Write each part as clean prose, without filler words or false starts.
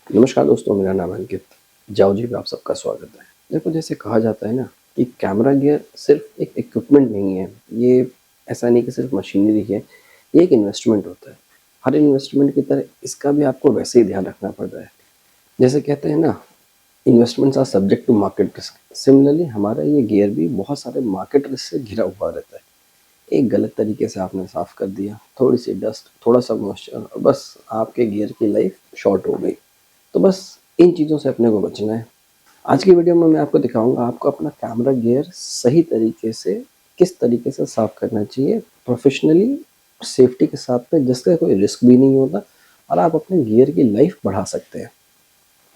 नमस्कार दोस्तों, मेरा नाम है अंकित। जाओ जी पे आप सबका स्वागत है। देखो, जैसे कहा जाता है ना कि कैमरा गियर सिर्फ एक इक्विपमेंट नहीं है। ये ऐसा नहीं कि सिर्फ मशीनरी है, ये एक इन्वेस्टमेंट होता है। हर इन्वेस्टमेंट की तरह इसका भी आपको वैसे ही ध्यान रखना पड़ता है। जैसे कहते हैं ना, investments are subject to market risk. Similarly हमारा ये गियर भी बहुत सारे मार्केट रिस्क से घिरा हुआ रहता है। एक गलत तरीके से आपने साफ कर दिया, थोड़ी सी डस्ट, थोड़ा सा मॉइस्चर, और बस आपके गियर की लाइफ शॉर्ट हो गई। तो बस इन चीज़ों से अपने को बचना है। आज की वीडियो में मैं आपको दिखाऊंगा आपको अपना कैमरा गियर सही तरीके से किस तरीके से साफ करना चाहिए प्रोफेशनली, सेफ्टी के साथ में, जिसका कोई रिस्क भी नहीं होता और आप अपने गियर की लाइफ बढ़ा सकते हैं।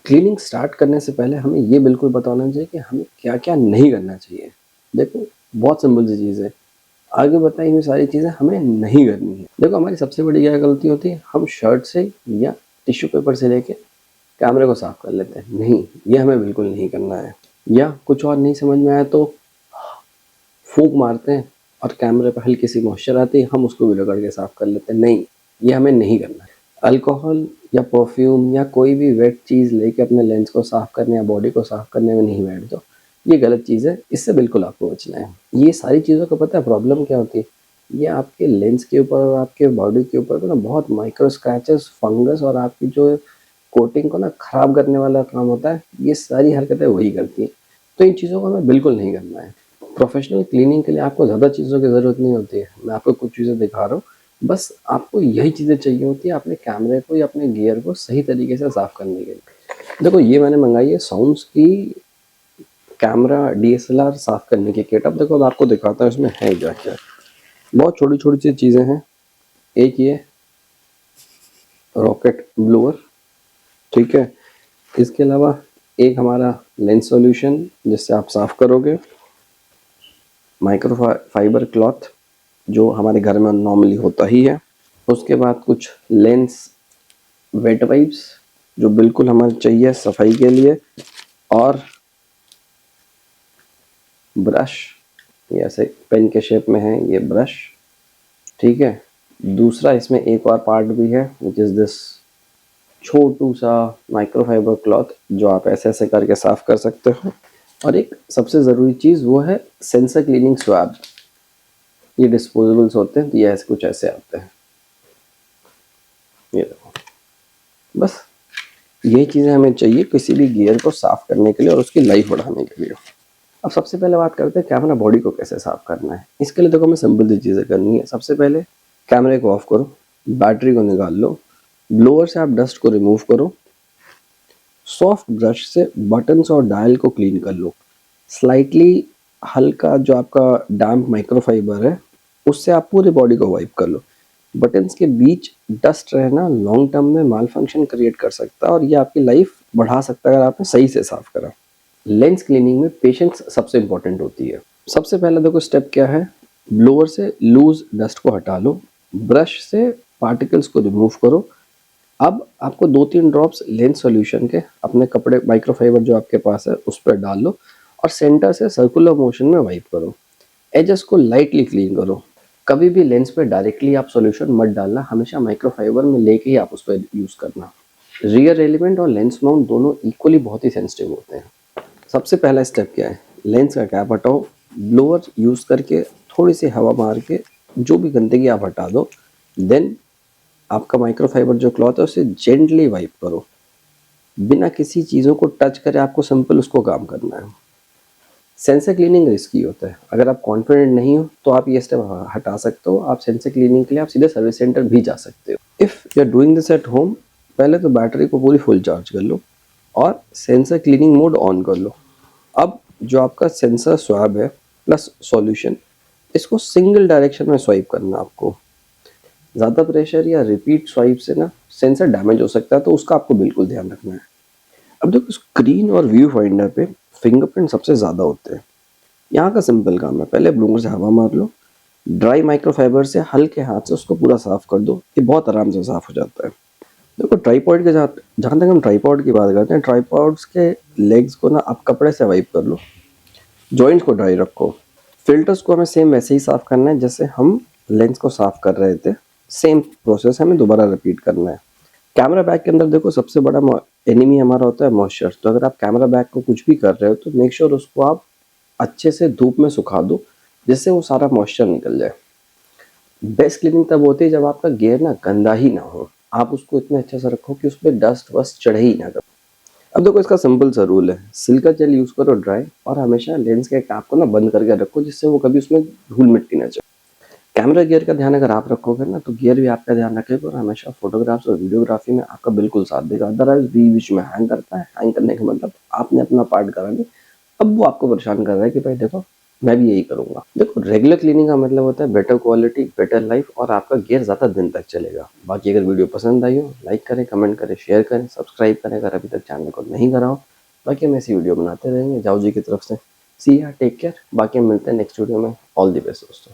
क्लीनिंग स्टार्ट करने से पहले हमें ये बिल्कुल बताना चाहिए कि हमें क्या क्या नहीं करना चाहिए। देखो, बहुत सिंपल सी चीज़ है। आगे बताई हुई सारी चीज़ें हमें नहीं करनी है। देखो, हमारी सबसे बड़ी क्या गलती होती है, हम शर्ट से या टिश्यू पेपर से लेके कैमरे को साफ कर लेते हैं। नहीं, ये हमें बिल्कुल नहीं करना है। या कुछ और नहीं समझ में आया तो फूंक मारते हैं और कैमरे पर हल्की सी मॉइस्चर आती है, हम उसको भी रगड़ के साफ कर लेते हैं। नहीं, ये हमें नहीं करना है। अल्कोहल या परफ्यूम या कोई भी वेट चीज़ लेके अपने लेंस को साफ करने या बॉडी को साफ करने में नहीं बैठ जाओ। ये गलत चीज़ है, इससे बिल्कुल आपको बचना है। ये सारी चीज़ों का पता है प्रॉब्लम क्या होती है? ये आपके लेंस के ऊपर और आपके बॉडी के ऊपर ना बहुत माइक्रो स्क्रैचेस, फंगस और आपकी जो कोटिंग को ना खराब करने वाला काम होता है। ये सारी हरकतें वही करती हैं। तो इन चीज़ों को हमें बिल्कुल नहीं करना है। प्रोफेशनल क्लीनिंग के लिए आपको ज़्यादा चीज़ों की ज़रूरत नहीं होती है। मैं आपको कुछ चीज़ें दिखा रहा हूँ, बस आपको यही चीज़ें चाहिए होती है अपने कैमरे को या अपने गियर को सही तरीके से साफ करने के लिए। देखो, ये मैंने मंगाई है साउंड्स की कैमरा DSLR साफ करने की किट। अब देखो, मैं आपको दिखाता हूँ इसमें है क्या क्या। बहुत छोटी छोटी सी चीज़ें हैं। एक ये रॉकेट ब्लोअर, ठीक है। इसके अलावा एक हमारा लेंस सॉल्यूशन जिससे आप साफ करोगे, माइक्रो फाइबर क्लॉथ जो हमारे घर में नॉर्मली होता ही है। उसके बाद कुछ लेंस वेट वाइप्स जो बिल्कुल हमें चाहिए सफाई के लिए, और ब्रश, ये ऐसे पेन के शेप में है ये ब्रश, ठीक है। दूसरा इसमें एक और पार्ट भी है विच इज़ दिस छोटू सा माइक्रोफाइबर क्लॉथ जो आप ऐसे ऐसे करके साफ कर सकते हो। और एक सबसे ज़रूरी चीज़ वो है सेंसर क्लीनिंग स्वैब। ये डिस्पोजेबल्स होते हैं, तो ये ऐसे कुछ ऐसे आते हैं। ये देखो, बस यही चीज़ें हमें चाहिए किसी भी गियर को साफ करने के लिए और उसकी लाइफ बढ़ाने के लिए। अब सबसे पहले बात करते हैं कैमरा बॉडी को कैसे साफ करना है। इसके लिए देखो, हमें सिंपल सी चीज़ें करनी है। सबसे पहले कैमरे को ऑफ करो, बैटरी को निकाल लो, ब्लोअर से आप डस्ट को रिमूव करो, सॉफ्ट ब्रश से बटन्स और डायल को क्लीन कर लो। स्लाइटली हल्का जो आपका डैम्प माइक्रोफाइबर है उससे आप पूरी बॉडी को वाइप कर लो। बटन्स के बीच डस्ट रहना लॉन्ग टर्म में माल फंक्शन क्रिएट कर सकता है और ये आपकी लाइफ बढ़ा सकता है अगर आपने सही से साफ करा। लेंस क्लीनिंग में पेशेंस सबसे इंपॉर्टेंट होती है। सबसे पहले देखो स्टेप क्या है, ब्लोअर से लूज डस्ट को हटा लो, ब्रश से पार्टिकल्स को रिमूव करो। अब आपको 2-3 ड्रॉप्स लेंस सॉल्यूशन के अपने कपड़े माइक्रोफाइबर जो आपके पास है उस पर डाल लो और सेंटर से सर्कुलर मोशन में वाइप करो। एजेस को लाइटली क्लीन करो। कभी भी लेंस पे डायरेक्टली आप सॉल्यूशन मत डालना, हमेशा माइक्रोफाइबर में लेके ही आप उस पर यूज़ करना। रियर एलिमेंट और लेंस माउंट दोनों इक्वली बहुत ही सेंसिटिव होते हैं। सबसे पहला स्टेप क्या है, लेंस का कैप हटाओ, ब्लोअर यूज़ करके थोड़ी सी हवा मार के जो भी गंदगी आप हटा दो। देन आपका माइक्रोफाइबर जो क्लॉथ है उसे जेंटली वाइप करो, बिना किसी चीज़ों को टच करे आपको सिंपल उसको काम करना है। सेंसर क्लीनिंग रिस्की होता है, अगर आप कॉन्फिडेंट नहीं हो तो आप ये स्टेप हटा सकते हो। आप सेंसर क्लीनिंग के लिए आप सीधे सर्विस सेंटर भी जा सकते हो। If you are doing this at home, पहले तो बैटरी को पूरी फुल चार्ज कर लो और सेंसर क्लीनिंग मोड ऑन कर लो। अब जो आपका सेंसर स्वैब है प्लस सॉल्यूशन, इसको सिंगल डायरेक्शन में स्वाइप करना आपको। ज़्यादा प्रेशर या रिपीट स्वाइप से ना सेंसर डैमेज हो सकता है, तो उसका आपको बिल्कुल ध्यान रखना है। अब देखो, स्क्रीन और व्यू फाइंडर पे फिंगरप्रिंट सबसे ज़्यादा होते हैं। यहाँ का सिंपल काम है, पहले ब्लूअर से हवा मार लो, ड्राई माइक्रोफाइबर से हल्के हाथ से उसको पूरा साफ कर दो। ये बहुत आराम से साफ हो जाता है। देखो, ट्राईपॉड के साथ, जहाँ तक हम ट्राईपॉड की बात करते हैं, ट्राईपॉड्स के लेग्स को ना आप कपड़े से वाइप कर लो, जॉइंट्स को ड्राई रखो। फिल्टर्स को हमें सेम वैसे ही साफ करना है जैसे हम लेंस को साफ कर रहे थे। सेम प्रोसेस हमें दोबारा रिपीट करना है। कैमरा बैग के अंदर देखो सबसे बड़ा एनिमी हमारा होता है मॉइस्चर। तो अगर आप कैमरा बैग को कुछ भी कर रहे हो तो मेक श्योर उसको आप अच्छे से धूप में सुखा दो, जिससे वो सारा मॉइस्चर निकल जाए। बेस्ट क्लीनिंग तब होती है जब आपका गियर ना गंदा ही ना हो, आप उसको इतने अच्छे से रखो कि उस पर डस्ट वस्ट चढ़े ही ना करो। अब देखो इसका सिंपल सा रूल है, सिल्का जेल यूज करो ड्राई, और हमेशा लेंस के कैप को ना बंद करके रखो, जिससे वो कभी उसमें धूल मिट्टी ना चढ़े। कैमरा गियर का ध्यान अगर आप रखोगे ना तो गियर भी आपका ध्यान रखेगा और हमेशा फोटोग्राफ्स और वीडियोग्राफी में आपका बिल्कुल साथ देगा। अदरवाइज बीच बीच में हैंग करता है, हैंग करने का मतलब आपने अपना पार्ट करा नहीं, अब वो आपको परेशान कर रहा है कि भाई देखो मैं भी यही करूंगा। देखो रेगुलर क्लीनिंग का मतलब होता है बेटर क्वालिटी, बेटर लाइफ, और आपका गियर ज्यादा दिन तक चलेगा। बाकी अगर वीडियो पसंद आई हो, लाइक करें, कमेंट करें, शेयर करें, सब्सक्राइब करें अगर अभी तक चैनल को नहीं करा हो। बाकी हम ऐसी वीडियो बनाते रहेंगे जाओ जी की तरफ से। सी या टेक केयर, बाकी हम मिलते हैं नेक्स्ट वीडियो में। ऑल द बेस्ट दोस्तों।